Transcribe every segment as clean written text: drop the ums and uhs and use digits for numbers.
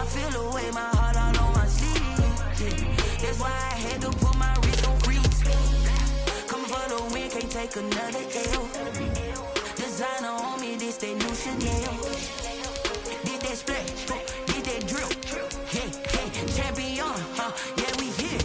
feel the way, my heart all on my sleeve. That's why I had to put my wrist on freeze. Coming for the win, can't take another L. Designer on me, this that new Chanel. Did that splash, did that drill. Yeah, champion, yeah, we here.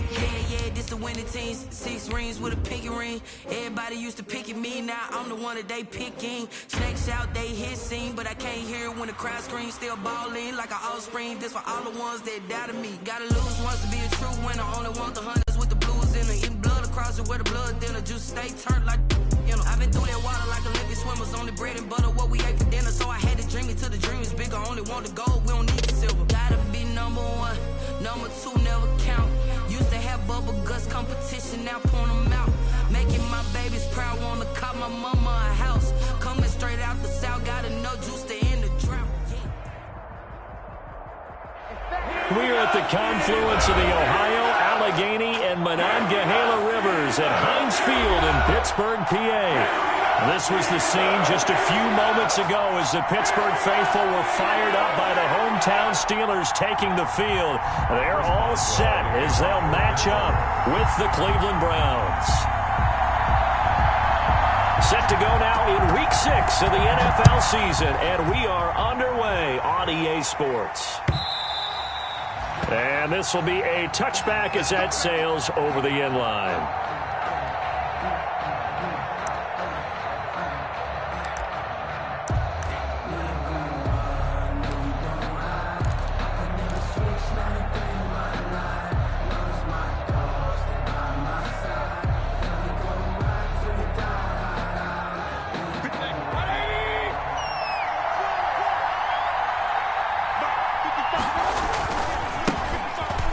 Yeah, this the winning team. 6 rings with a pinky ring. Everybody used to pick at me, now I'm the one that they picking. Snakes out, they hit scene, but I can't hear it when the crowd screams. Still balling like an offspring. This for all the ones that doubted me. Gotta lose once to be a true winner. Only want the hunters with the blues in it. Eating blood across it where the blood thinner. Juice stay turned like, you know. I've been through that water like Olympic swimmers. Only bread and butter, what we ate for dinner. So I had to dream it till the dream is bigger. Only want the gold, we don't need the silver. Gotta be number 1, number 2 never count. Used to have bubble guts competition, now point them out. Making my babies proud, wanna cop my mama a house. Coming straight out the south, gotta know juice to end the drought. We're at the confluence of the Ohio, Allegheny, and Monongahela Rivers at Heinz Field in Pittsburgh, PA. This was the scene just a few moments ago as the Pittsburgh faithful were fired up by the hometown Steelers taking the field. They're all set as they'll match up with the Cleveland Browns. Set to go now in Week 6 of the NFL season, and we are underway on EA Sports. And this will be a touchback as that sails over the end line.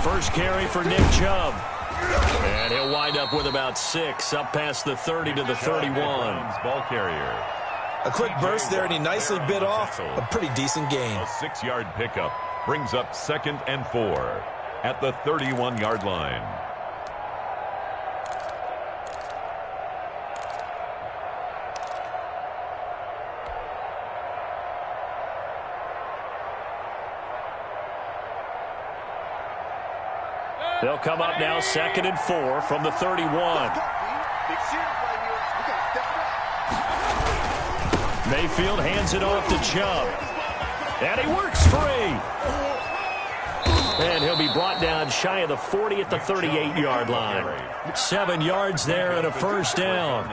First carry for Nick Chubb. And he'll wind up with about 6, up past the 30 to the 31. Ball carrier. A quick burst there, and he nicely bit off a pretty decent gain. A 6-yard pickup brings up 2nd and 4 at the 31-yard line. They'll come up now 2nd and 4 from the 31. Mayfield hands it off to Chubb. And he works free. And he'll be brought down shy of the 40 at the 38-yard line. 7 yards there and a first down.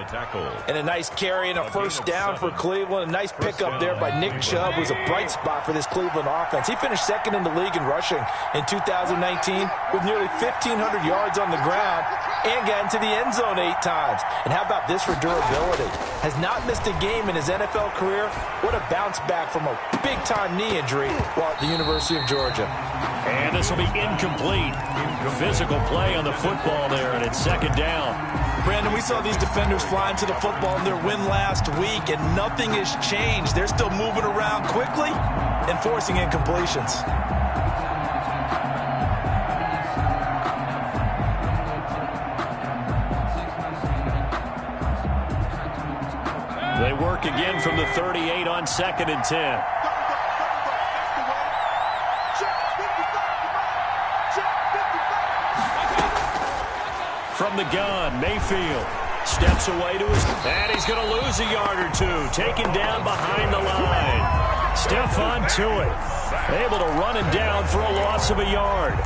And a nice carry and a first down for Cleveland. A nice pickup there by Nick Chubb, who's a bright spot for this Cleveland offense. He finished 2nd in the league in rushing in 2019 with nearly 1,500 yards on the ground and got into the end zone 8 times. And how about this for durability? Has not missed a game in his NFL career. What a bounce back from a big-time knee injury while at the University of Georgia. And this will be incomplete. Physical play on the football there, and it's 2nd down. Brandon, we saw these defenders flying to the football in their win last week, and nothing has changed. They're still moving around quickly and forcing incompletions. They work again from the 38 on 2nd and 10. From the gun, Mayfield steps away to his... And he's going to lose a yard or 2. Taken down behind the line. Stephon Tuitt able to run him down for a loss of a yard.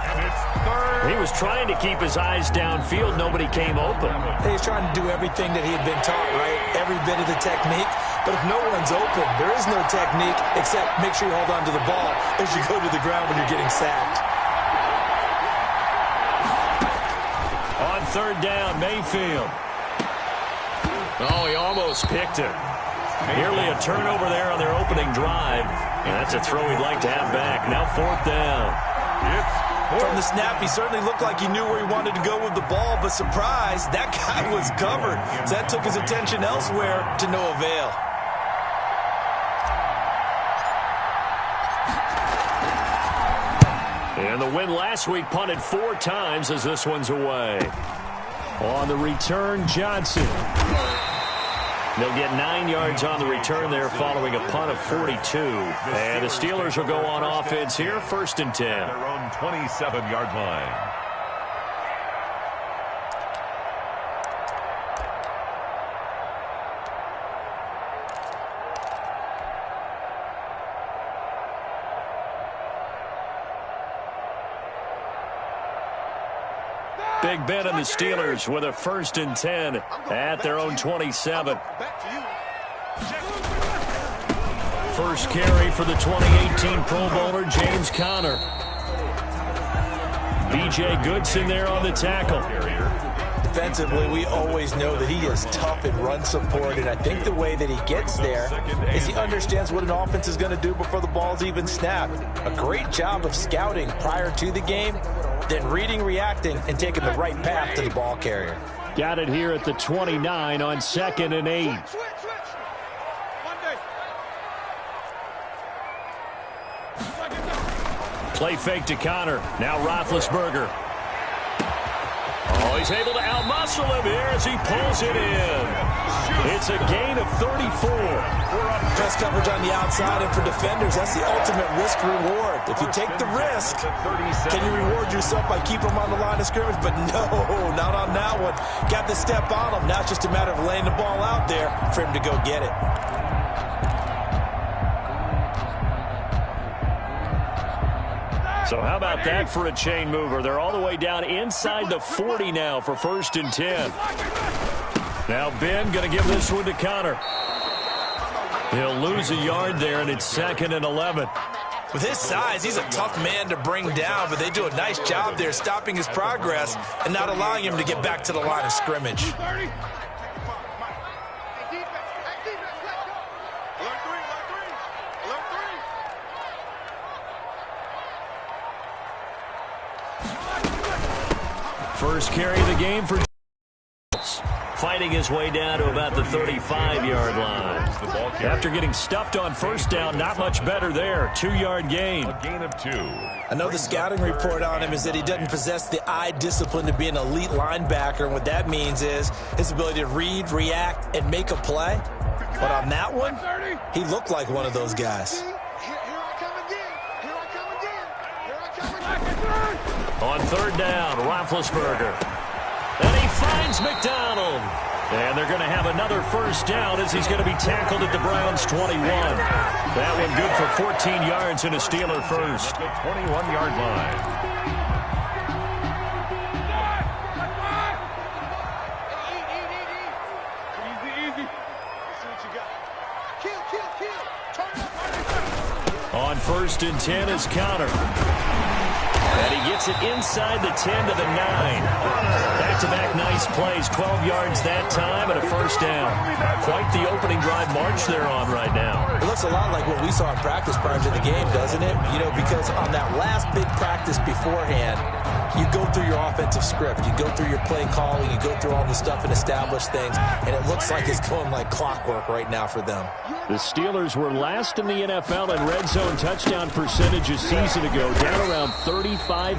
He was trying to keep his eyes downfield. Nobody came open. He's trying to do everything that he had been taught, right? Every bit of the technique. But if no one's open, there is no technique except make sure you hold on to the ball as you go to the ground when you're getting sacked. On 3rd down, Mayfield. Oh, he almost picked it. Nearly a turnover there on their opening drive. And that's a throw he'd like to have back. Now 4th down. From the snap, he certainly looked like he knew where he wanted to go with the ball, but surprise, that guy was covered. So that took his attention elsewhere to no avail. And the win last week punted 4 times as this one's away. On the return, Johnson. They'll get 9 yards on the return there following a punt of 42. And the Steelers will go on offense here, 1st and 10. Their own 27-yard line. Big Ben and the Steelers with a 1st and 10 at their own 27. First carry for the 2018 Pro Bowler, James Conner. B.J. Goodson there on the tackle. Defensively, we always know that he is tough in run support, and I think the way that he gets there is he understands what an offense is going to do before the ball's even snapped. A great job of scouting prior to the game, then reading, reacting, and taking the right path to the ball carrier. Got it here at the 29 on 2nd and 8. Play fake to Conner. Now Roethlisberger. Oh, he's able to outmuscle him here as he pulls it in. It's a gain of 34. Press coverage on the outside, and for defenders, that's the ultimate risk-reward. If you take the risk, can you reward yourself by keeping them on the line of scrimmage? But no, not on that one. Got the step on him. Now it's just a matter of laying the ball out there for him to go get it. So how about that for a chain mover? They're all the way down inside the 40 now for 1st and 10. Now Ben going to give this one to Conner. He'll lose a yard there, and it's 2nd and 11. With his size, he's a tough man to bring down, but they do a nice job there stopping his progress and not allowing him to get back to the line of scrimmage. First carry of the game for fighting his way down to about the 35-yard line. After getting stuffed on 1st down, not much better there. 2-yard gain. A gain of 2. I know the scouting report on him is that he doesn't possess the eye discipline to be an elite linebacker, and what that means is his ability to read, react, and make a play. But on that one, he looked like one of those guys. On 3rd down, Roethlisberger. And he finds McDonald. And they're going to have another 1st down as he's going to be tackled at the Browns' 21. That one good for 14 yards and a Steeler first. The 21-yard line. On 1st and 10 is Conner. And he gets it inside the 10 to the 9. Back-to-back nice plays. 12 yards that time and a 1st down. Quite the opening drive march they're on right now. It looks a lot like what we saw in practice prior to the game, doesn't it? You know, because on that last big practice beforehand, you go through your offensive script. You go through your play calling. You go through all the stuff and establish things. And it looks like it's going like clockwork right now for them. The Steelers were last in the NFL in red zone touchdown percentage a season ago, down around 35%.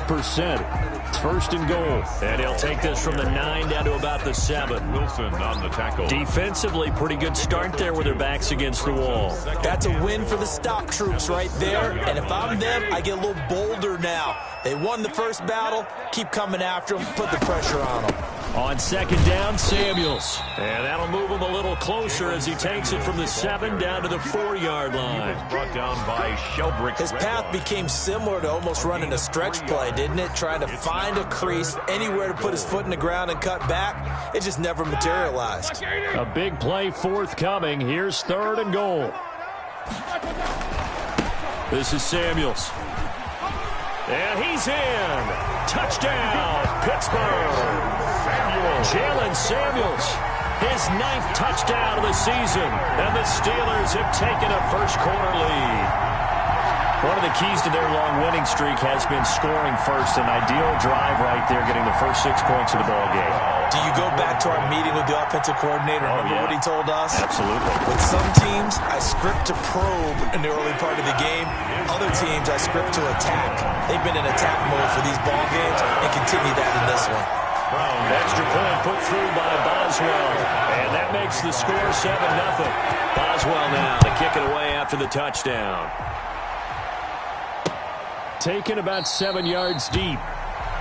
It's 1st and goal. And he'll take this from the 9 down to about the 7. Wilson on the tackle. Defensively, pretty good start there with their backs against the wall. That's a win for the stop troops right there. And if I'm them, I get a little bolder now. They won the first battle. Keep coming after them. Put the pressure on them. On 2nd down, Samuels. And that'll move him a little closer as he takes it from the 7 down to the 4-yard line. Brought down by Sheldrick. His path became similar to almost running a stretch play, didn't it? Trying to find a crease, anywhere to put his foot in the ground and cut back. It just never materialized. A big play forthcoming. Here's 3rd and goal. This is Samuels. And he's in. Touchdown, Pittsburgh. Jalen Samuels, his 9th touchdown of the season. And the Steelers have taken a first-quarter lead. One of the keys to their long winning streak has been scoring first. An ideal drive right there, getting the first 6 points of the ball game. Do you go back to our meeting with the offensive coordinator? Remember what he told us? Absolutely. With some teams, I script to probe in the early part of the game. Other teams, I script to attack. They've been in attack mode for these ball games and continue that in this one. Extra point put through by Boswell. And that makes the score 7-0. Boswell now to kick it away after the touchdown. Taken about 7 yards deep.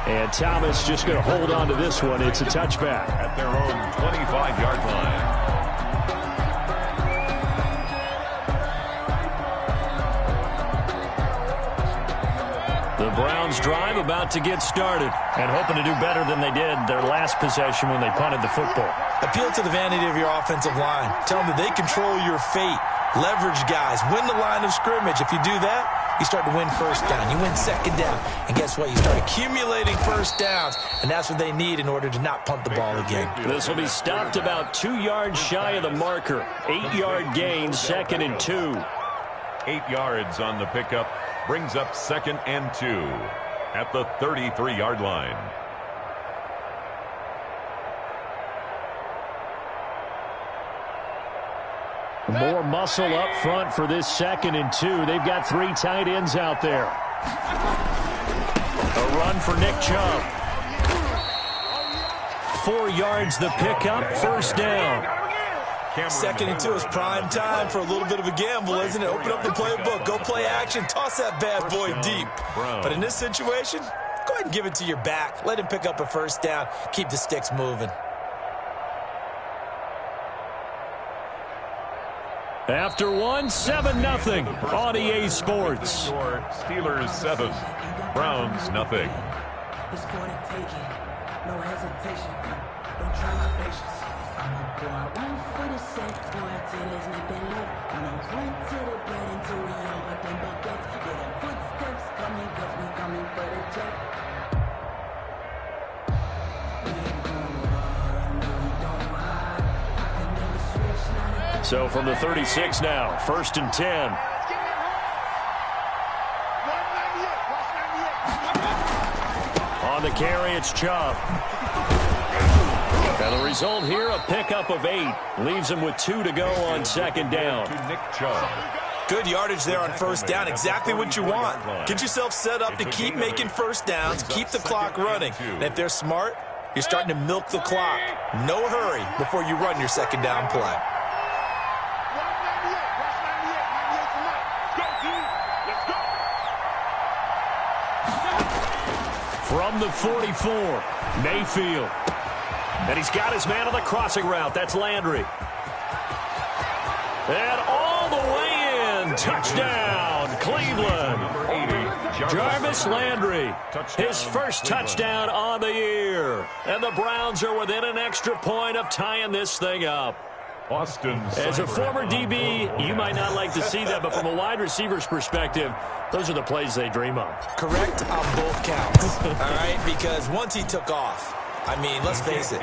And Thomas just going to hold on to this one. It's a touchback. At their own 25-yard line. The Browns drive about to get started and hoping to do better than they did their last possession when they punted the football. Appeal to the vanity of your offensive line. Tell them that they control your fate. Leverage guys. Win the line of scrimmage. If you do that, you start to win first down. You win second down. And guess what? You start accumulating first downs. And that's what they need in order to not punt the ball again. This will be stopped about 2 yards shy of the marker. 8-yard gain, 2nd and 2. 8 yards on the pickup. Brings up 2nd and 2 at the 33-yard line. More muscle up front for this 2nd and 2. They've got 3 tight ends out there. A run for Nick Chubb. 4 yards the pickup, first down. 2nd and 2 is prime time for a little bit of a gamble, isn't it? Open up the playbook, go play action, toss that bad boy deep. But in this situation, go ahead and give it to your back. Let him pick up a first down. Keep the sticks moving. After one, 7-0 on EA Sports. Steelers 7, Browns nothing. It's for the taking, no hesitation. Don't try my patience. I'm a boy, I run for the set, boy, till there's nothing left. I'm gonna run to the bread until we all got them baguettes. Yeah, the footsteps coming, cause we coming for the jet. We ain't gon' run, no, we don't hide. I can never switch, not a So from the 36 now, 1st and 10. On the carry, it's Chubb. And the result here, a pickup of 8. Leaves him with 2 to go on 2nd down. To Nick Chubb. Good yardage there on first down. Exactly what you want. Get yourself set up to keep making first downs, keep the clock running. And if they're smart, you're starting to milk the clock. No hurry before you run your 2nd down play. From the 44, Mayfield. And he's got his man on the crossing route. That's Landry. And all the way in. Touchdown, Cleveland. Jarvis Landry, his first touchdown on the year. And the Browns are within an extra point of tying this thing up. As a former DB, you might not like to see that, but from a wide receiver's perspective, those are the plays they dream of. Correct on both counts, all right? Because once he took off, I mean, let's face it,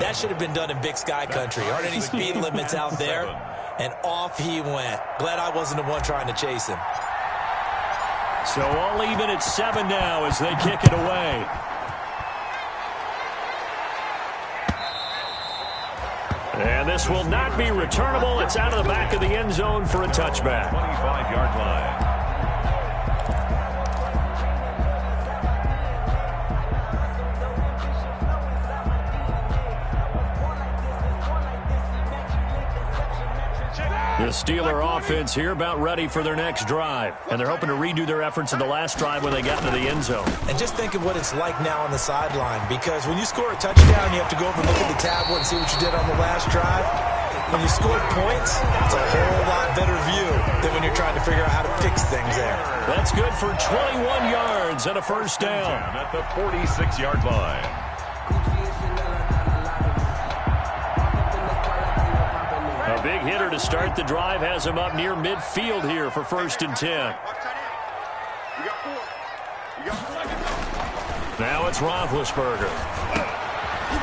that should have been done in Big Sky Country. Aren't any speed limits out there? And off he went. Glad I wasn't the one trying to chase him. So all even at 7 now as they kick it away. And this will not be returnable. It's out of the back of the end zone for a touchback. 25-yard line. The Steeler offense here about ready for their next drive. And they're hoping to redo their efforts in the last drive when they got into the end zone. And just think of what it's like now on the sideline. Because when you score a touchdown, you have to go over and look at the tablet and see what you did on the last drive. When you score points, it's a whole lot better view than when you're trying to figure out how to fix things there. That's good for 21 yards and a first down. At the 46-yard line. A big hitter to start the drive has him up near midfield here for 1st and 10. Now it's Roethlisberger.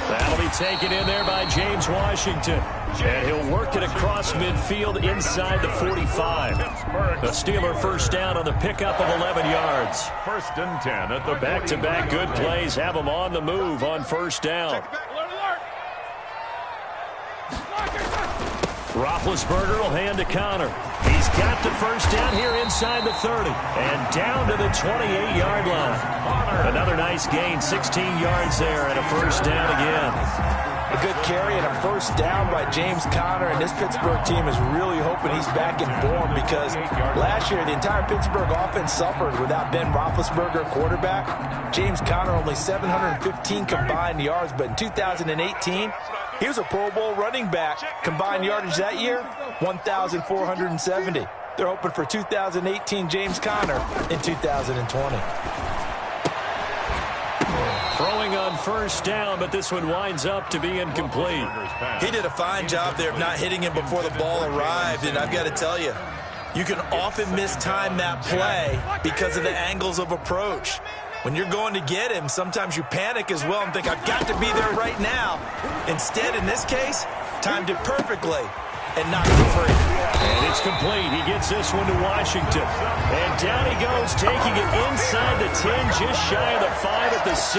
That'll be taken in there by James Washington. And he'll work it across midfield inside the 45. The Steeler first down on the pickup of 11 yards. 1st and 10 at the back-to-back good plays have them on the move on first down. Roethlisberger will hand to Connor. He's got the first down here inside the 30 and down to the 28-yard line. Another nice gain, 16 yards there and a first down again. A good carry and a first down by James Conner, and this Pittsburgh team is really hoping he's back in form because last year the entire Pittsburgh offense suffered without Ben Roethlisberger at quarterback. James Conner only 715 combined yards, but in 2018 he was a Pro Bowl running back. Combined yardage that year, 1,470. They're hoping for 2018 James Conner in 2020. Throwing on first down, but this one winds up to be incomplete. He did a fine job there of not hitting him before the ball arrived, and I've got to tell you, you can often mistime that play because of the angles of approach. When you're going to get him, sometimes you panic as well and think, I've got to be there right now. Instead, in this case, timed it perfectly and knocked it free. And it's complete. He gets this one to Washington. And down he goes, taking it inside the 10, just shy of the 5 at the 6.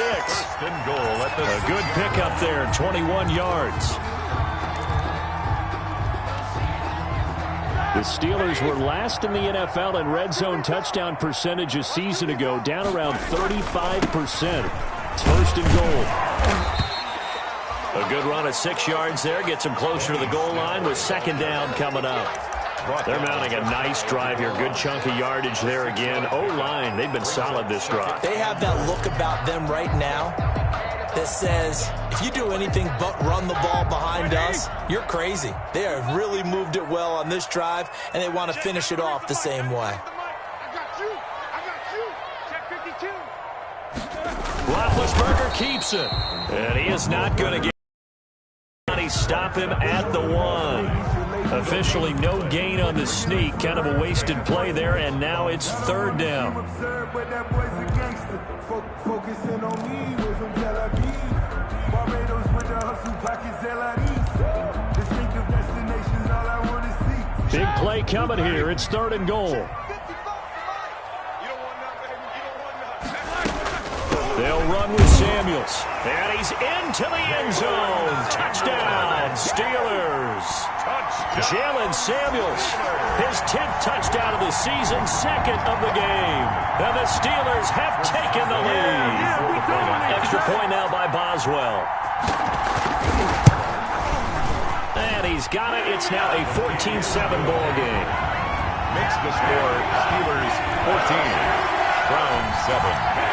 A good pickup there, 21 yards. The Steelers were last in the NFL in red zone touchdown percentage a season ago, down around 35%. It's first and goal. A good run of 6 yards there. Gets him closer to the goal line with second down coming up. They're mounting a nice drive here. Good chunk of yardage there again. O-line, they've been solid this drive. They have that look about them right now that says, if you do anything but run the ball behind us, you're crazy. They have really moved it well on this drive, and they want to finish it off the same way. Roethlisberger keeps it. And he is not going to get stop him at the 1. Officially no gain on the sneak. Kind of a wasted play there, and now it's third down. Big play coming here. It's third and goal. They'll run with Samuels. And he's into the end zone. Touchdown, Steelers. Jalen Samuels, his 10th touchdown of the season, second of the game. And the Steelers have taken the lead. Extra point now by Boswell. And he's got it. It's now a 14-7 ball game. Makes the score Steelers 14, Browns 7.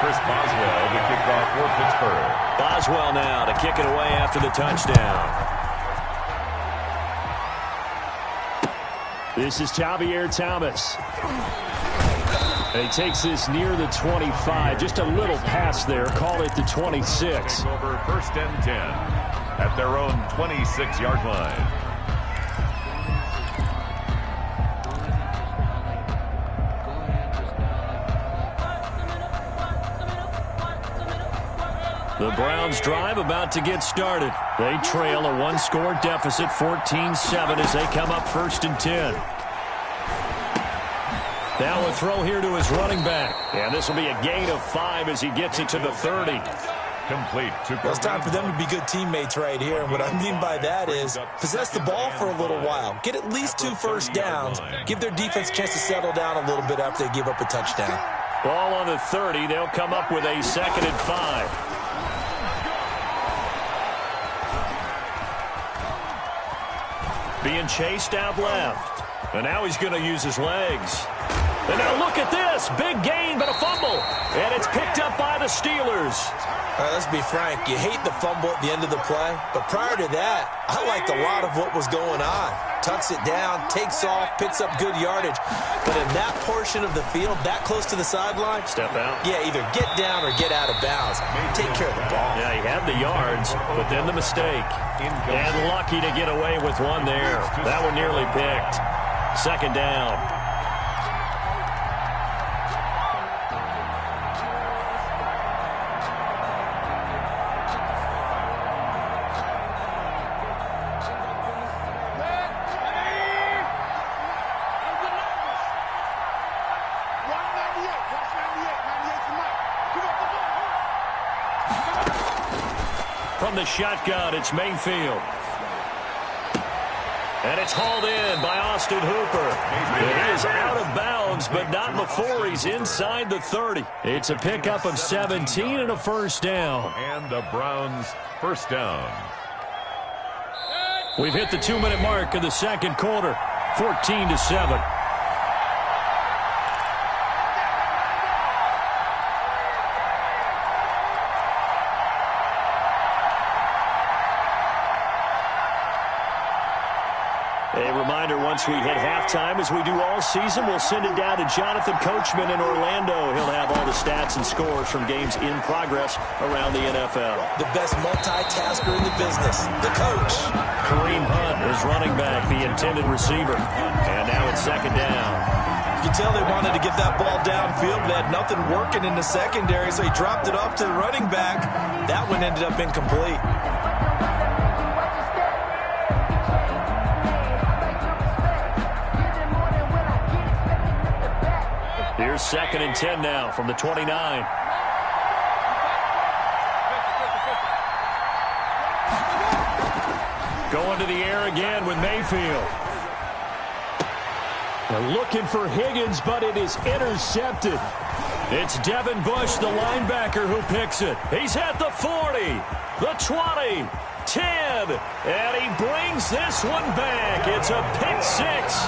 Chris Boswell to kick off for Pittsburgh. Boswell now to kick it away after the touchdown. This is Javier Thomas. He takes this near the 25. Just a little pass there. Call it the 26. Over first and 10 at their own 26-yard line. The Browns drive about to get started. They trail a one-score deficit, 14-7, as they come up first and 10. Now a throw here to his running back. And this will be a gain of 5 as he gets it to the 30. Complete. Well, it's time for them to be good teammates right here. And what I mean by that is possess the ball for a little while. Get at least 2 first downs. Give their defense a chance to settle down a little bit after they give up a touchdown. Ball on the 30. They'll come up with a 2nd and 5. Being chased out left. And now he's going to use his legs. And now look at this. Big gain, but a fumble. And it's picked up by the Steelers. All right, let's be frank. You hate the fumble at the end of the play. But prior to that, I liked a lot of what was going on. Tucks it down, takes off, picks up good yardage. But in that portion of the field, that close to the sideline, step out. Yeah, either get down or get out of bounds. Take care of the ball. Yeah, he had the yards, but then the mistake. And lucky to get away with one there. That one nearly picked. Second down. from the shotgun. It's Mayfield. And it's hauled in by Austin Hooper. It is out of bounds, but not before he's inside the 30. It's a pickup of 17 and a first down. And the Browns first down. We've hit the 2-minute mark of the second quarter, 14-7. A reminder, once we hit halftime, as we do all season, we'll send it down to Jonathan Coachman in Orlando. He'll have all the stats and scores from games in progress around the NFL. The best multitasker in the business, the coach. Kareem Hunt is running back, the intended receiver. And now it's second down. You can tell they wanted to get that ball downfield, but had nothing working in the secondary, so he dropped it off to the running back. That one ended up incomplete. Here's 2nd and 10 now from the 29. Going to the air again with Mayfield. They're looking for Higgins, but it is intercepted. It's Devin Bush, the linebacker, who picks it. He's at the 40, the 20, 10, and he brings this one back. It's a pick six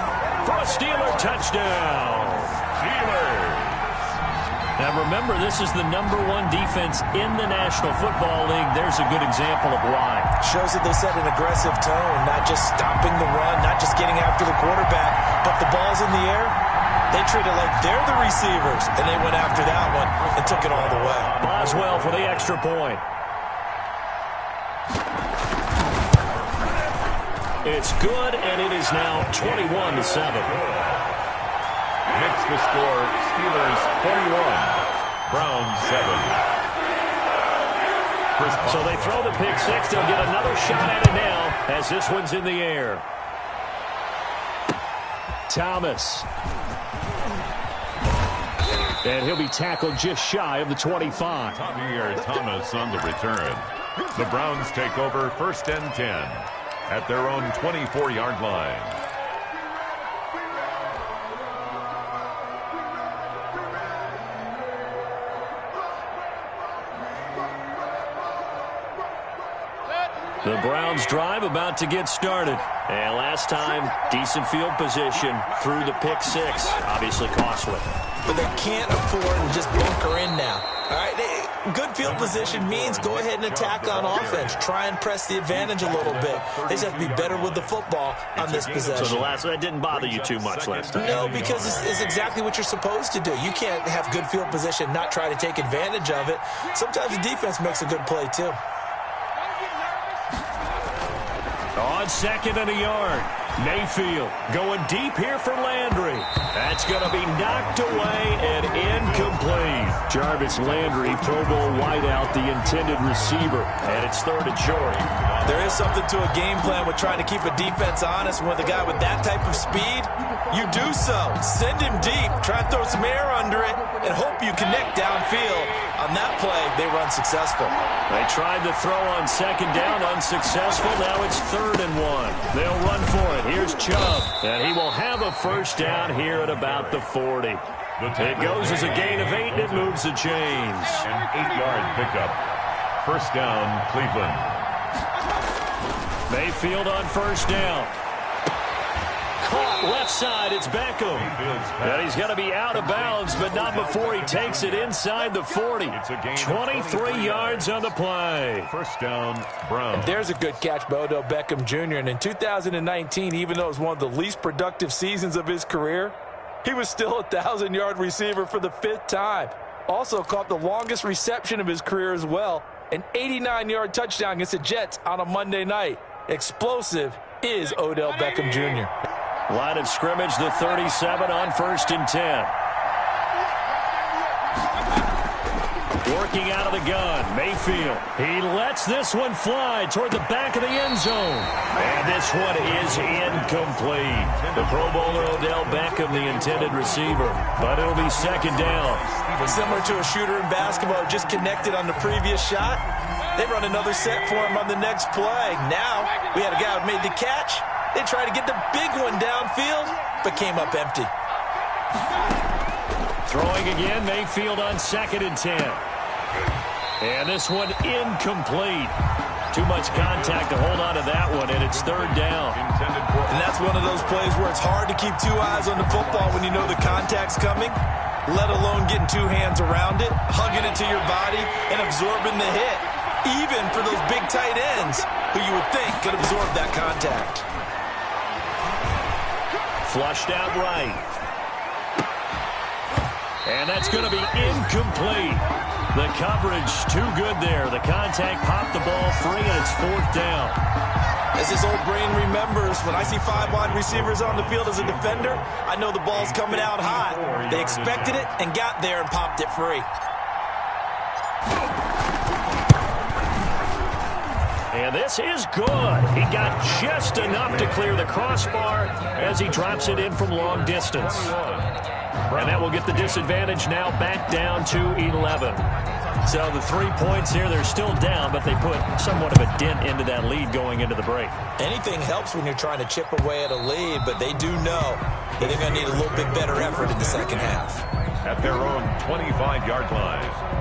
for a Steeler touchdown. Now remember, this is the #1 defense in the National Football League. There's a good example of why. Shows that they set an aggressive tone, not just stopping the run, not just getting after the quarterback, but the ball's in the air. They treat it like they're the receivers, and they went after that one and took it all the way. Boswell for the extra point. It's good, and it is now 21-7. Makes the score Steelers 41, Browns 7. So they throw the pick six. They'll get another shot at it now as this one's in the air. Thomas. And he'll be tackled just shy of the 25. Thomas on the return. The Browns take over 1st and 10 at their own 24-yard line. The Browns drive about to get started. And last time, decent field position through the pick six. Obviously costly. But they can't afford to just bunker in now. All right, good field position means go ahead and attack on offense. Try and press the advantage a little bit. They just have to be better with the football on this possession. So that didn't bother you too much last time? No, because it's exactly what you're supposed to do. You can't have good field position, not try to take advantage of it. Sometimes the defense makes a good play, too. On 2nd and a yard. Mayfield going deep here for Landry. That's going to be knocked away and incomplete. Jarvis Landry, Pro Bowl wideout, the intended receiver. And it's 3rd and short. There is something to a game plan with trying to keep a defense honest. With a guy with that type of speed, you do so. Send him deep. Try and throw some air under it and hope you connect downfield. On that play, they run successful. They tried to throw on 2nd down, unsuccessful. Now it's 3rd and 1. They'll run for it. Here's Chubb, and he will have a first down here at about the 40. It goes as a gain of 8, and it moves the chains. An 8-yard pickup. First down, Cleveland. Mayfield on first down. Caught left side, it's Beckham. And he's going to be out of bounds, but not before he takes it inside the 40. 23 yards on the play. First down, Brown. And there's a good catch by Odell Beckham Jr. And in 2019, even though it was one of the least productive seasons of his career, he was still a 1,000-yard receiver for the 5th time. Also caught the longest reception of his career as well, an 89-yard touchdown against the Jets on a Monday night. Explosive is Odell Beckham Jr. Line of scrimmage, the 37 on 1st and 10. Working out of the gun, Mayfield. He lets this one fly toward the back of the end zone. And this one is incomplete. The Pro Bowler Odell Beckham, the intended receiver. But it'll be 2nd down. Similar to a shooter in basketball, just connected on the previous shot. They run another set for him on the next play. Now, we had a guy who made the catch. They tried to get the big one downfield, but came up empty. Throwing again, Mayfield on 2nd and 10. And this one incomplete. Too much contact to hold on to that one, and it's 3rd down. And that's one of those plays where it's hard to keep 2 eyes on the football when you know the contact's coming, let alone getting 2 hands around it, hugging it to your body, and absorbing the hit. Even for those big tight ends who you would think could absorb that contact. Flushed out right. And that's going to be incomplete. The coverage too good there. The contact popped the ball free, and it's 4th down. As his old brain remembers, when I see 5 wide receivers on the field as a defender, I know the ball's coming out hot. They expected it and got there and popped it free. And this is good. He got just enough to clear the crossbar as he drops it in from long distance. And that will get the disadvantage now back down to 11. So the 3 points here, they're still down, but they put somewhat of a dent into that lead going into the break. Anything helps when you're trying to chip away at a lead, but they do know that they're going to need a little bit better effort in the second half. At their own 25-yard line.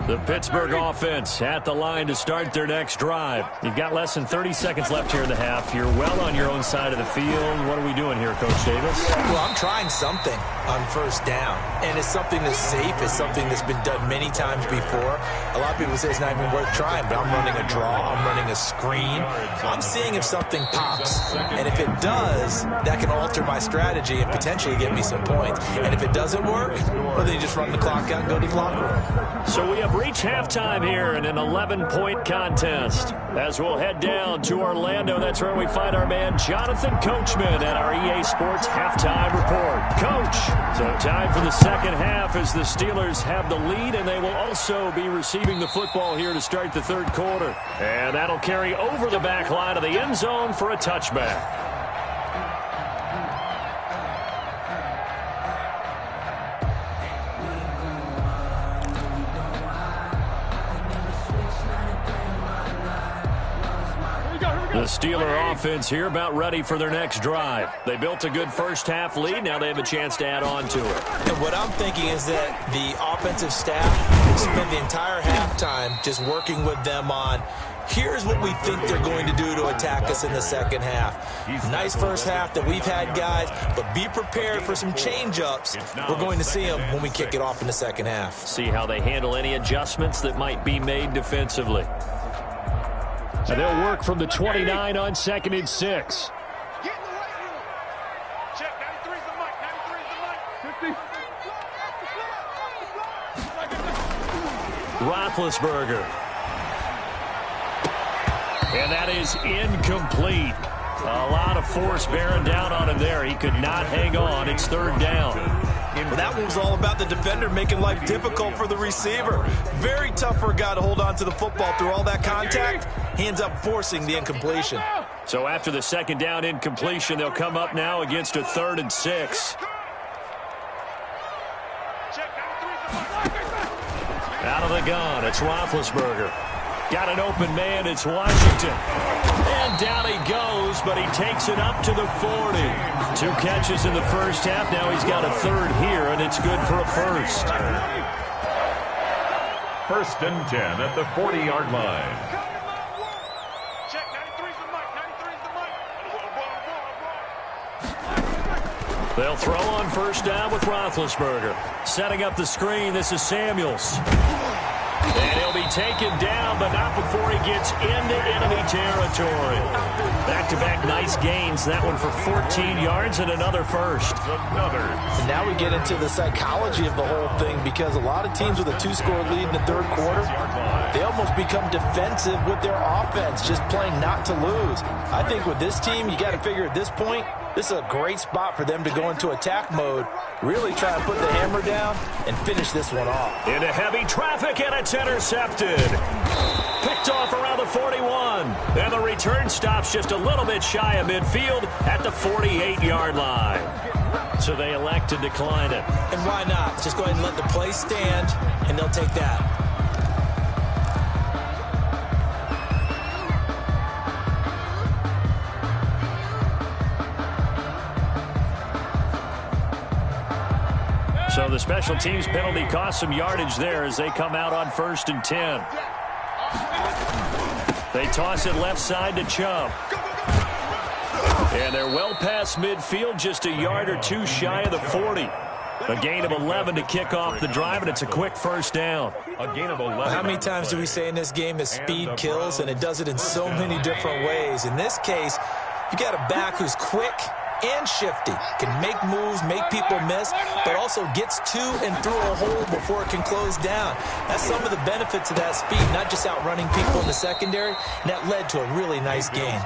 The Pittsburgh offense at the line to start their next drive. You've got less than 30 seconds left here in the half. You're well on your own side of the field. What are we doing here, Coach Davis? Well, I'm trying something on 1st down. And it's something that's safe. It's something that's been done many times before. A lot of people say it's not even worth trying, but I'm running a draw. I'm running a screen. I'm seeing if something pops. And if it does, that can alter my strategy and potentially get me some points. And if it doesn't work, well, then you just run the clock out and go to the locker room. So we have reached halftime here in an 11-point contest. As we'll head down to Orlando, that's where we find our man Jonathan Coachman at our EA Sports Halftime Report. Coach, so time for the second half as the Steelers have the lead, and they will also be receiving the football here to start the 3rd quarter. And that'll carry over the back line of the end zone for a touchback. The Steeler offense here about ready for their next drive. They built a good first half lead. Now they have a chance to add on to it. And what I'm thinking is that the offensive staff spent the entire halftime just working with them on, here's what we think they're going to do to attack us in the second half. Nice first half that we've had, guys, but be prepared for some change-ups. We're going to see them when we kick it off in the second half. See how they handle any adjustments that might be made defensively. And they'll work from the 29 on 2nd and 6. Roethlisberger. And that is incomplete. A lot of force bearing down on him there. He could not hang on. It's 3rd down. Well, that one was all about the defender making life difficult for the receiver. Very tough for a guy to hold on to the football through all that contact. He ends up forcing the incompletion. So after the 2nd down incompletion, they'll come up now against a 3rd and 6. Out of the gun, it's Roethlisberger. Got an open man, it's Washington. And down he goes, but he takes it up to the 40. 2 catches in the first half. Now he's got a 3rd here, and it's good for a 1st. 1st and 10 at the 40-yard line. They'll throw on 1st down with Roethlisberger. Setting up the screen, this is Samuels. And he'll be taken down, but not before he gets into enemy territory. Back-to-back nice gains. That one for 14 yards and another 1st. And now we get into the psychology of the whole thing, because a lot of teams with a 2-score lead in the 3rd quarter, they almost become defensive with their offense, just playing not to lose. I think with this team, you got to figure at this point, this is a great spot for them to go into attack mode, really try and put the hammer down and finish this one off. Into heavy traffic, and it's intercepted. Picked picked off around the 41. And the return stops just a little bit shy of midfield at the 48-yard line. So they elect to decline it. And why not? Just go ahead and let the play stand, and they'll take that. So the special teams penalty cost some yardage there as they come out on 1st and 10. They toss it left side to Chubb. And they're well past midfield, just a yard or two shy of the 40. A gain of 11 to kick off the drive, and it's a quick first down. A gain of 11. How many times do we say in this game that speed kills, and it does it in so many different ways? In this case, you got a back who's quick and shifty, can make moves, make people miss, but also gets to and through a hole before it can close down. That's some of the benefits of that speed, not just outrunning people in the secondary, and that led to a really nice gain.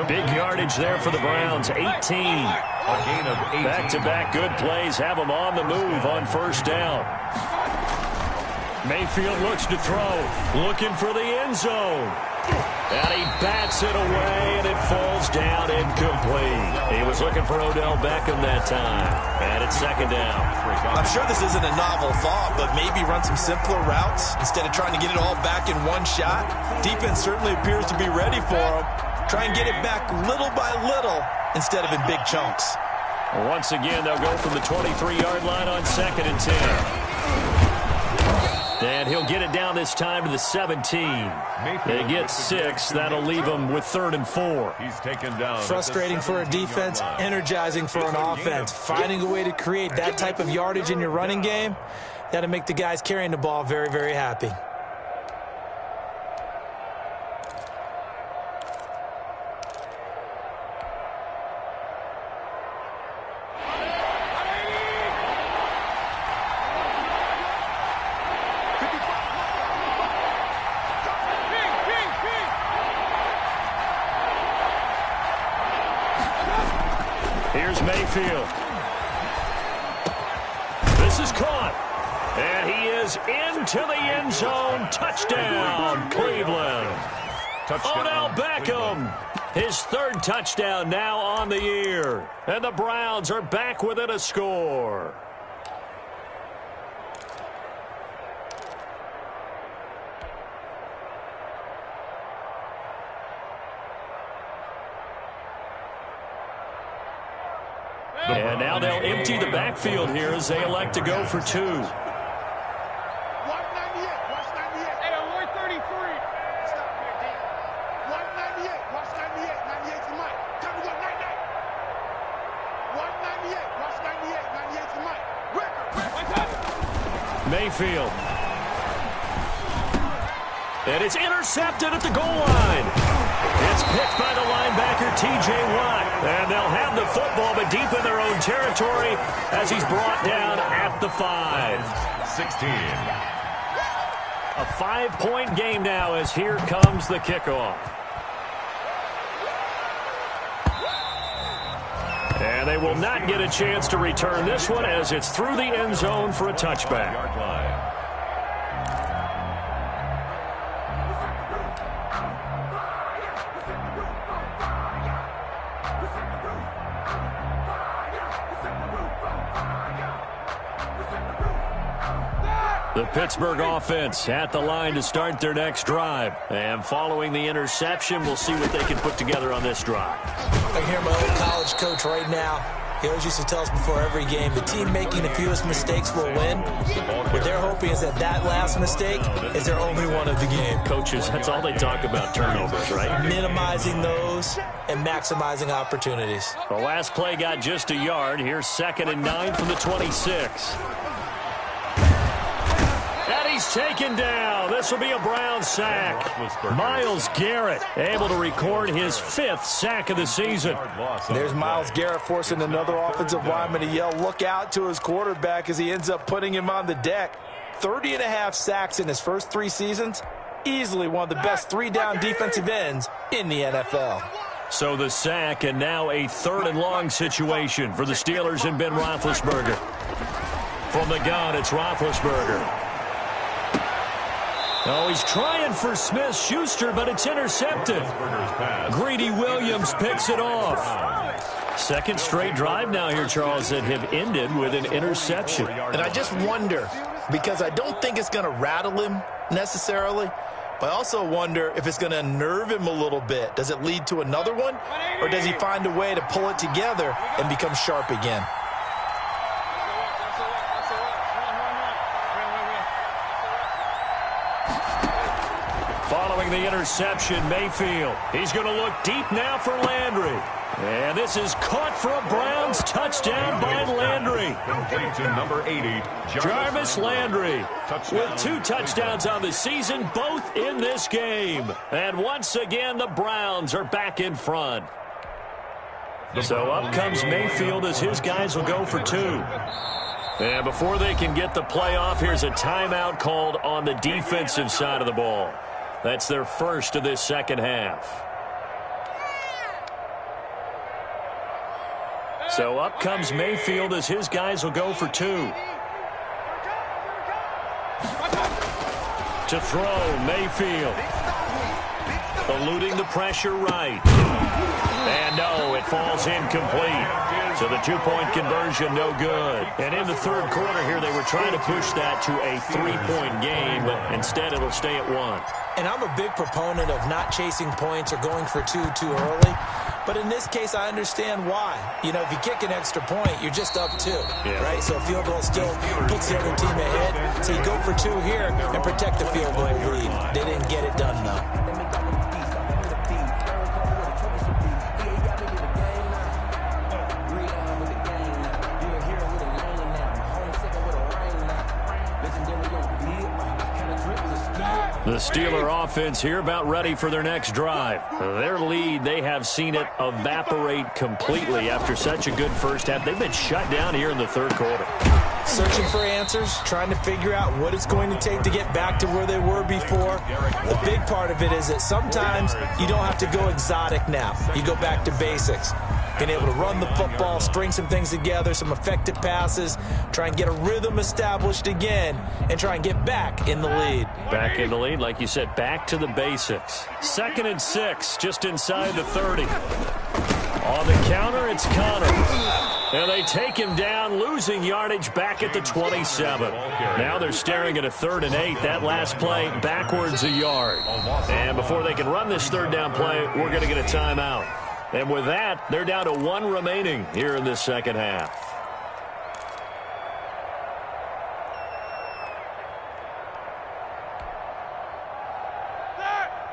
Big yardage there for the Browns, 18. Back-to-back good plays have them on the move on first down. Mayfield looks to throw, looking for the end zone. And he bats it away, and it falls down incomplete. He was looking for Odell Beckham that time. And it's second down. I'm sure this isn't a novel thought, but maybe run some simpler routes instead of trying to get it all back in one shot. Defense certainly appears to be ready for him. Try and get it back little by little instead of in big chunks. Once again, they'll go from the 23-yard line on 2nd and 10. And he'll get it down this time to the 17. They get 6. That'll leave them with 3rd and 4. He's taken down. Frustrating for a defense, energizing for an offense. Finding a way to create that type of yardage in your running game, that'll make the guys carrying the ball very, very happy. Here's Mayfield. This is caught. And he is into the end zone. Touchdown, Cleveland. Odell Beckham, his 3rd touchdown now on the year. And the Browns are back within a score. And now they'll empty the backfield here as they elect to go for 2. 198. Watch 98. Hey, Lloyd 33. Stop here, D. 198. Watch 98. 98 to Mike. Time to go 99. 198. Watch 98. 98 to Mike. Record. Mayfield. And it's intercepted at the goal line. It's picked by the linebacker, T.J. Watt. And they'll have the football, but deep in their own territory as he's brought down at the 5. 16. A 5-point game now as here comes the kickoff. And they will not get a chance to return this one as it's through the end zone for a touchback. Yard line. The Pittsburgh offense at the line to start their next drive. And following the interception, we'll see what they can put together on this drive. I hear my old college coach right now. He always used to tell us before every game, the team making the fewest mistakes will win. What they're hoping is that that last mistake is their only one of the game. Coaches, that's all they talk about, turnovers, right? Minimizing those and maximizing opportunities. The last play got just a yard. Here's 2nd and 9 from the 26. And he's taken down. This will be a Brown sack. Myles Garrett able to record his 5th sack of the season. There's Myles Garrett forcing another offensive lineman to yell, look out to his quarterback as he ends up putting him on the deck. 30.5 sacks in his first 3 seasons. Easily one of the best 3-down defensive ends in the NFL. So the sack, and now a 3rd and long situation for the Steelers and Ben Roethlisberger. From the gun, it's Roethlisberger. Oh, he's trying for Smith-Schuster, but it's intercepted. Greedy Williams picks it off. Second straight drive now here, Charles, that have ended with an interception. And I just wonder, because I don't think it's going to rattle him necessarily, but I also wonder if it's going to unnerve him a little bit. Does it lead to another one, or does he find a way to pull it together and become sharp again? Following the interception, Mayfield. He's going to look deep now for Landry. And this is caught for a Browns touchdown by Landry. Complete to number 80, Jarvis Landry with 2 touchdowns on the season, both in this game. And once again, the Browns are back in front. So up comes Mayfield as his guys will go for 2. And before they can get the play off, here's a timeout called on the defensive side of the ball. That's their first of this second half. So up comes Mayfield as his guys will go for 2. To throw, Mayfield. Eluding the pressure right. And no, it falls incomplete. So the 2-point conversion, no good. And in the third quarter here, they were trying to push that to a 3-point game, but instead it'll stay at 1. And I'm a big proponent of not chasing points or going for 2 too early. But in this case, I understand why. You know, if you kick an extra point, you're just up 2, right? So a field goal still puts the other team ahead. So you go for 2 here and protect the field goal lead. They didn't get it done, though. The Steeler offense here about ready for their next drive. Their lead, they have seen it evaporate completely after such a good first half. They've been shut down here in the third quarter. Searching for answers, trying to figure out what it's going to take to get back to where they were before. The big part of it is that sometimes you don't have to go exotic now. You go back to basics. Being able to run the football, string some things together, some effective passes, try and get a rhythm established again, and try and get back in the lead. Back in the lead, like you said, back to the basics. 2nd and 6, just inside the 30. On the counter, it's Connor. And they take him down, losing yardage back at the 27. Now they're staring at a 3rd and 8. That last play, backwards a yard. And before they can run this 3rd down play, we're going to get a timeout. And with that, they're down to 1 remaining here in this second half.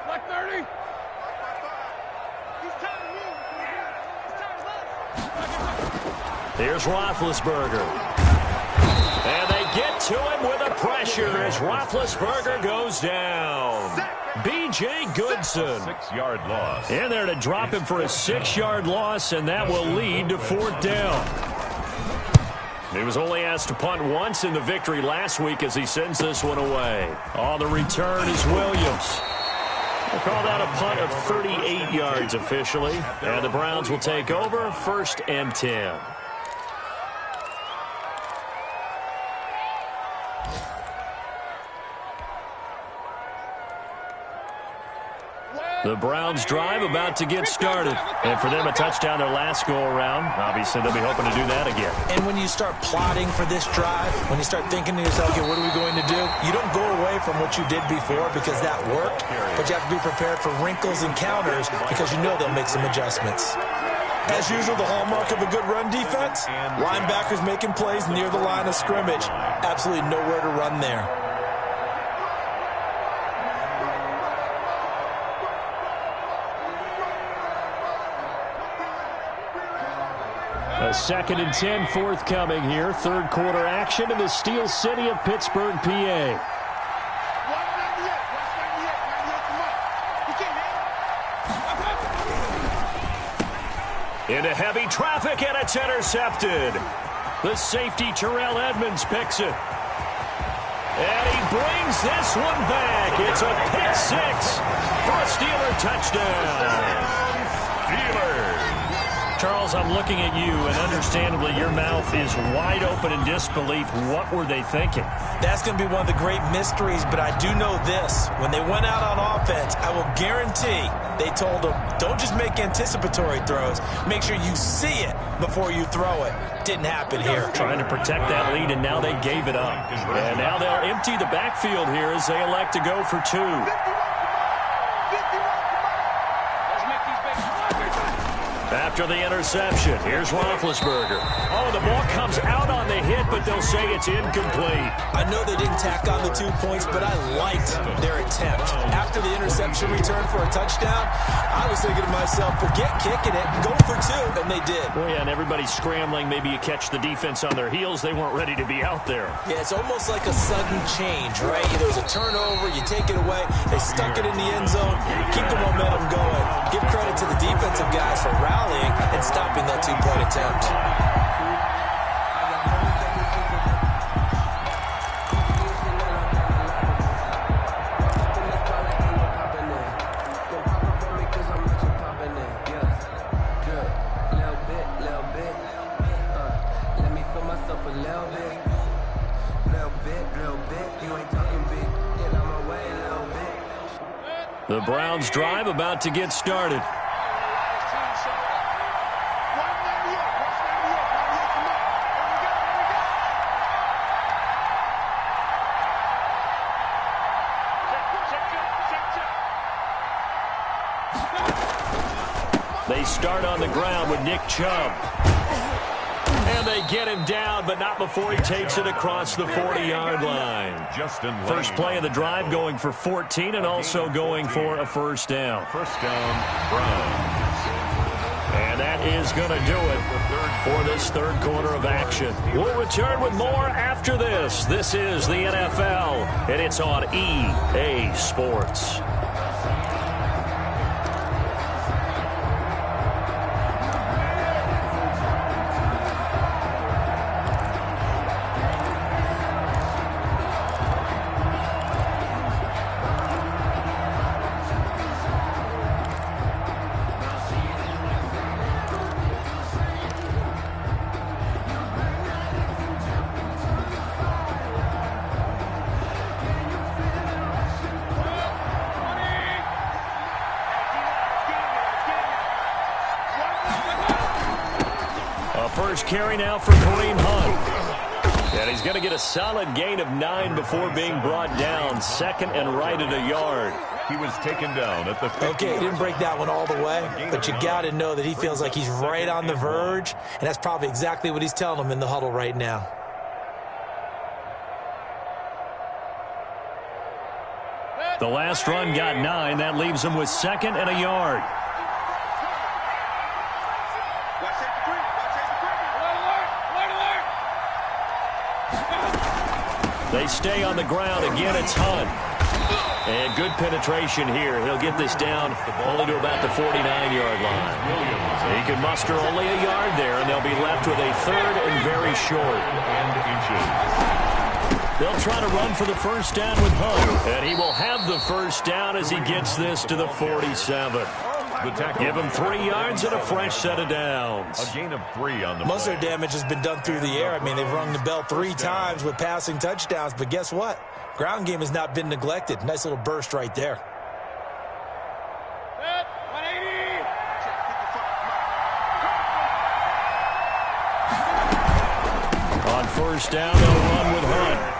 Like 30. Here's Roethlisberger. And they get to him with a pressure as Roethlisberger goes down. B.J. Goodson. 6-yard loss. In there to drop him for a 6-yard loss, and that will lead to 4th down. He was only asked to punt once in the victory last week as he sends this one away. On the return is Williams. We'll call that a punt of 38 yards officially. And the Browns will take over 1st and 10. The Browns drive about to get started. And for them, a touchdown their last go-around. Obviously, they'll be hoping to do that again. And when you start plotting for this drive, when you start thinking to yourself, okay, what are we going to do? You don't go away from what you did before because that worked. But you have to be prepared for wrinkles and counters because you know they'll make some adjustments. As usual, the hallmark of a good run defense, linebackers making plays near the line of scrimmage. Absolutely nowhere to run there. A 2nd and 10 forthcoming here. 3rd quarter action in the Steel City of Pittsburgh, PA. Into heavy traffic, and it's intercepted. The safety, Terrell Edmonds, picks it. And he brings this one back. It's a pick 6 for a Steeler touchdown. Steelers. Charles, I'm looking at you, and understandably, your mouth is wide open in disbelief. What were they thinking? That's going to be one of the great mysteries, but I do know this. When they went out on offense, I will guarantee they told them, don't just make anticipatory throws. Make sure you see it before you throw it. Didn't happen here. Trying to protect that lead, and now they gave it up. And now they'll empty the backfield here as they elect to go for 2. After the interception, here's Roethlisberger. Oh, the ball comes out on the hit, but they'll say it's incomplete. I know they didn't tack on the 2 points, but I liked their attempt. After the interception return for a touchdown, I was thinking to myself, forget kicking it, go for 2, and they did. Well, yeah, and everybody's scrambling. Maybe you catch the defense on their heels. They weren't ready to be out there. Yeah, it's almost like a sudden change, right? There was a turnover, you take it away, they stuck it in the end zone, keep the momentum going. Give credit to the defensive guys for rallying and stopping that 2-point attempt. The Browns drive about to get started. They start on the ground with Nick Chubb. And they get him down, but not before he takes it across the 40-yard line. First play of the drive, going for 14 and also going for a first down. First down, Browns. And that is going to do it for this third quarter of action. We'll return with more after this. This is the NFL, and it's on EA Sports. First carry now for Kareem Hunt. And he's going to get a solid gain of 9 before being brought down. Second and right at a yard. He was taken down at the 50. Okay, he didn't break that one all the way, but you got to know that he feels like he's right on the verge, and that's probably exactly what he's telling them in the huddle right now. The last run got 9. That leaves him with second and a yard. They stay on the ground. Again, it's Hunt. And good penetration here. He'll get this down only to about the 49-yard line. He can muster only a yard there, and they'll be left with a third and very short. They'll try to run for the first down with Hunt. And he will have the first down as he gets this to the 47. Give him 3 yards and a fresh set of downs. A gain of 3 on the Most of their damage has been done through the air. I mean, they've rung the bell 3 times with passing touchdowns, but guess what? Ground game has not been neglected. Nice little burst right there. On first down, they'll run with Hunt.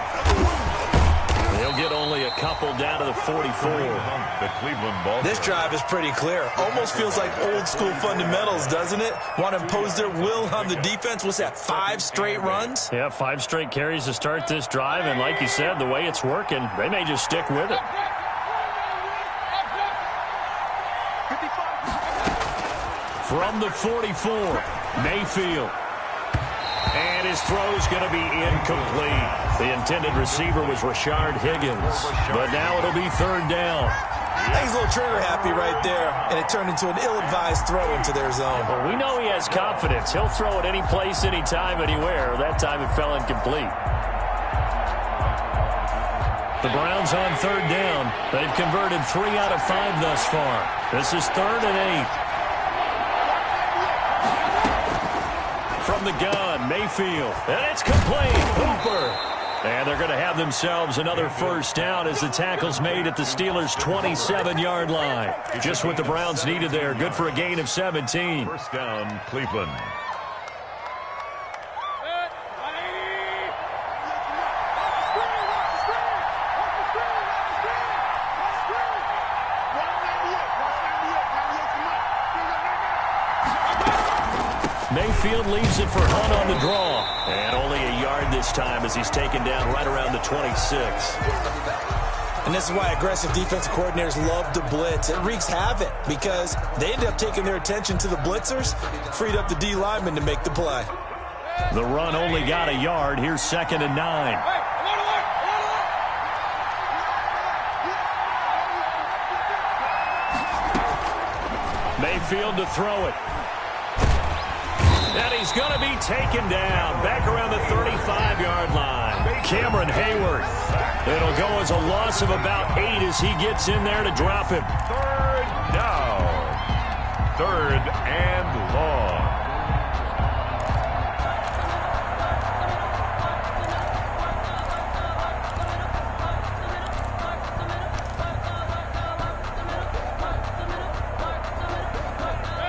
They'll get only a couple down to the 44. The Cleveland ball. This drive is pretty clear. Almost feels like old school fundamentals, doesn't it? Want to impose their will on the defense. What's that, 5 straight runs? Yeah, 5 straight carries to start this drive, and like you said, the way it's working, they may just stick with it. From the 44, Mayfield. And his throw's going to be incomplete. The intended receiver was Rashard Higgins. But now it'll be third down. He's a little trigger happy right there, and it turned into an ill-advised throw into their zone. Well, we know he has confidence. He'll throw it any place, anytime, anywhere. That time it fell incomplete. The Browns on third down. They've converted 3 out of 5 thus far. This is 3rd and 8. From the gun, Mayfield. And it's complete. Hooper. And they're going to have themselves another first down as the tackle's made at the Steelers' 27-yard line. Just what the Browns needed there. Good for a gain of 17. First down, Cleveland. Mayfield leaves it for Hunt on the draw. And only a yard this time as he's taken down right around the 26. And this is why aggressive defensive coordinators love to blitz. It wreaks havoc because they end up taking their attention to the blitzers, freed up the D lineman to make the play. The run only got a yard. Here's 2nd and 9. Mayfield to throw it. And he's going to be taken down back around the 35-yard line. Cameron Hayward. It'll go as a loss of about 8 as he gets in there to drop him. 3rd down. 3rd and long.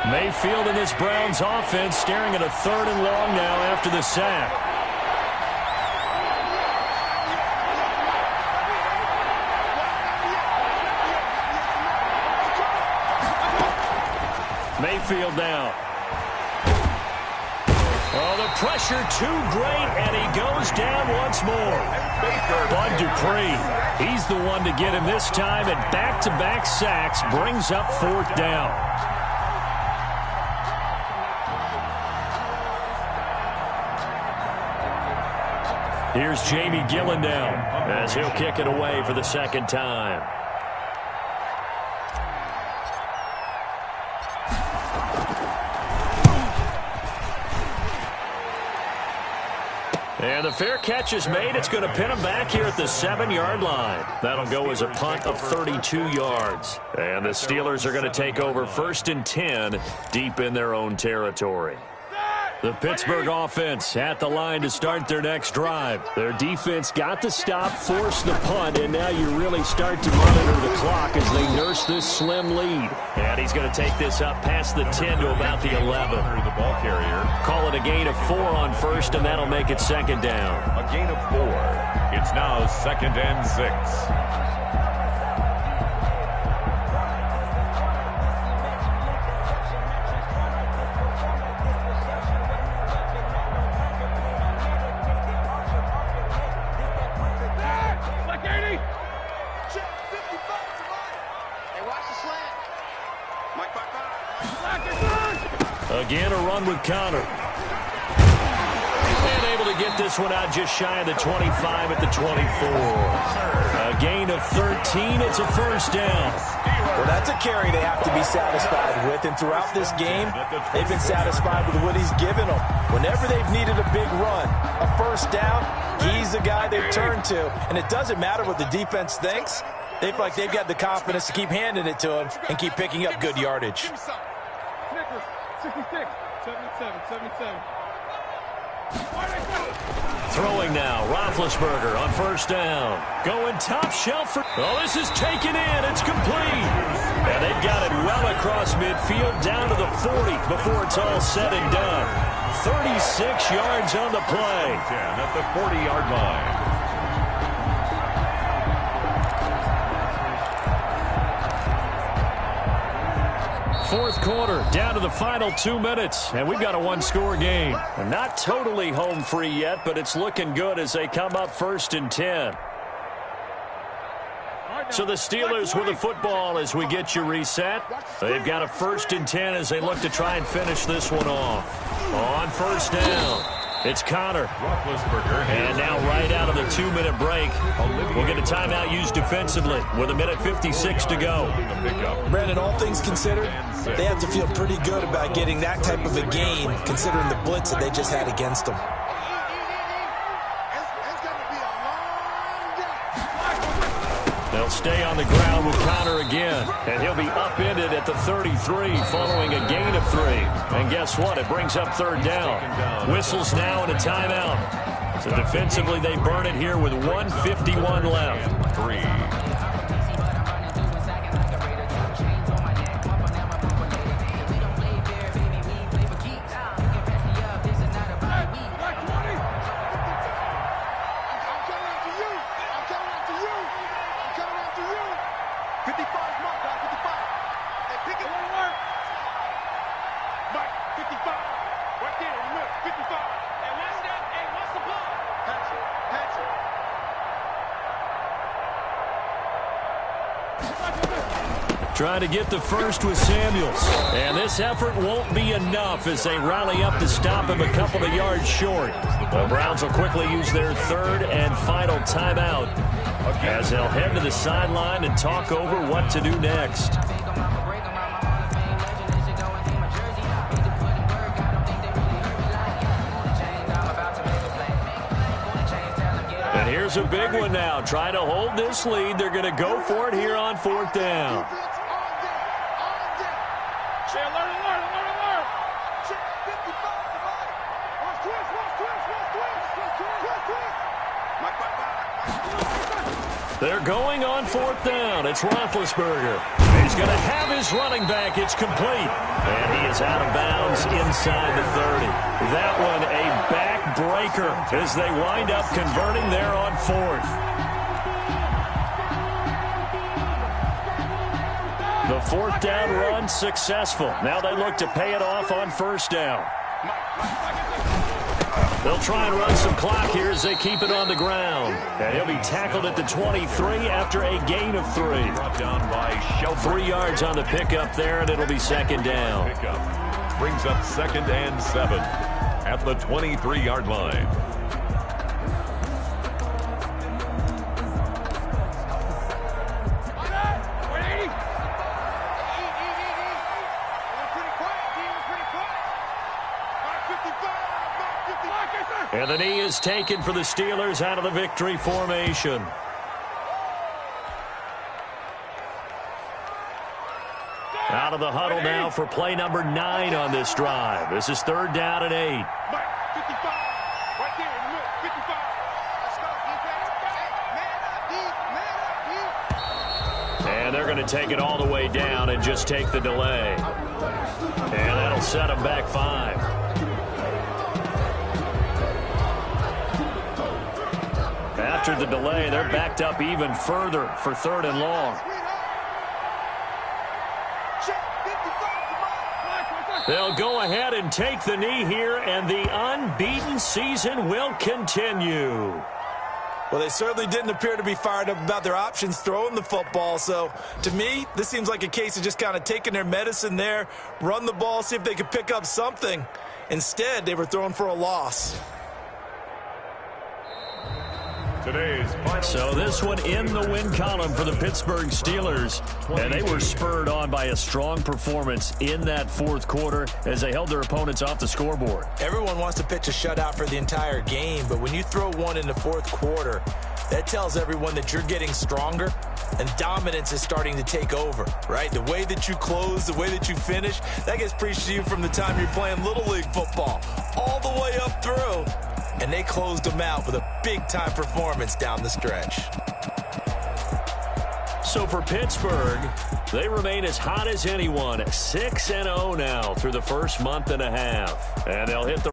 Mayfield and this Browns offense staring at a 3rd and long now after the sack. Mayfield down. Oh, the pressure too great, and he goes down once more. Bud Dupree, he's the one to get him this time, and back-to-back sacks brings up 4th down. Here's Jamie Gillen down as he'll kick it away for the 2nd time. And the fair catch is made. It's going to pin him back here at the 7-yard line. That'll go as a punt of 32 yards. And the Steelers are going to take over 1st and 10 deep in their own territory. The Pittsburgh offense at the line to start their next drive. Their defense got the stop, forced the punt, and now you really start to monitor the clock as they nurse this slim lead. And he's going to take this up past the 10 to about the 11. The ball carrier. Call it a gain of 4 on 1st, and that'll make it 2nd down. A gain of 4. It's now 2nd and 6. Again, a run with Connor. And able to get this one out just shy of the 25 at the 24. A gain of 13. It's a 1st down. Well, that's a carry they have to be satisfied with. And throughout this game, they've been satisfied with what he's given them. Whenever they've needed a big run, a 1st down, he's the guy they've turned to. And it doesn't matter what the defense thinks. They feel like they've got the confidence to keep handing it to him and keep picking up good yardage. 66, 77, 77. Throwing now, Roethlisberger on 1st down. Going top shelf for... Oh, this is taken in. It's complete. And they've got it well across midfield down to the 40 before it's all said and done. 36 yards on the play. 10 at the 40-yard line. Fourth quarter, down to the final 2 minutes, and we've got a 1-score game. Not totally home free yet, but it's looking good as they come up 1st and 10. So the Steelers with the football as we get you reset. They've got a 1st and 10 as they look to try and finish this one off. On 1st down, it's Connor. And now right out of the 2-minute break, we'll get a timeout used defensively with 1:56 to go. Brandon, all things considered, they have to feel pretty good about getting that type of a gain considering the blitz that they just had against them. They'll stay on the ground with Connor again, and he'll be upended at the 33 following a gain of 3. And guess what? It brings up 3rd down. Whistles now and a timeout. So defensively, they burn it here with 1:51 left. 3. Trying to get the first with Samuels. And this effort won't be enough as they rally up to stop him a couple of yards short. The Browns will quickly use their third and final timeout as they'll head to the sideline and talk over what to do next. And here's a big one now. Trying to hold this lead. They're going to go for it here on 4th down. They're going on 4th down. It's Roethlisberger. He's going to have his running back. It's complete. And he is out of bounds inside the 30. That one a backbreaker as they wind up converting there on 4th. The 4th down run successful. Now they look to pay it off on 1st down. They'll try and run some clock here as they keep it on the ground. And he'll be tackled at the 23 after a gain of 3. Brought down by 3 yards on the pickup there, and it'll be 2nd down. Pickup brings up 2nd and 7 at the 23-yard line. And the knee is taken for the Steelers out of the victory formation. Out of the huddle now for play number 9 on this drive. This is 3rd down and 8. And they're going to take it all the way down and just take the delay. And that'll set them back 5. After the delay, they're backed up even further for 3rd and long. They'll go ahead and take the knee here, and the unbeaten season will continue. Well, they certainly didn't appear to be fired up about their options throwing the football. So, to me, this seems like a case of just kind of taking their medicine there, run the ball, see if they could pick up something. Instead, they were throwing for a loss. So this one in the win column for the Pittsburgh Steelers. And they were spurred on by a strong performance in that 4th quarter as they held their opponents off the scoreboard. Everyone wants to pitch a shutout for the entire game, but when you throw one in the 4th quarter, that tells everyone that you're getting stronger and dominance is starting to take over, right? The way that you close, the way that you finish, that gets preached to you from the time you're playing Little League football all the way up through. And they closed them out with a big-time performance down the stretch. So for Pittsburgh, they remain as hot as anyone, 6-0 now through the first month and a half. And they'll hit the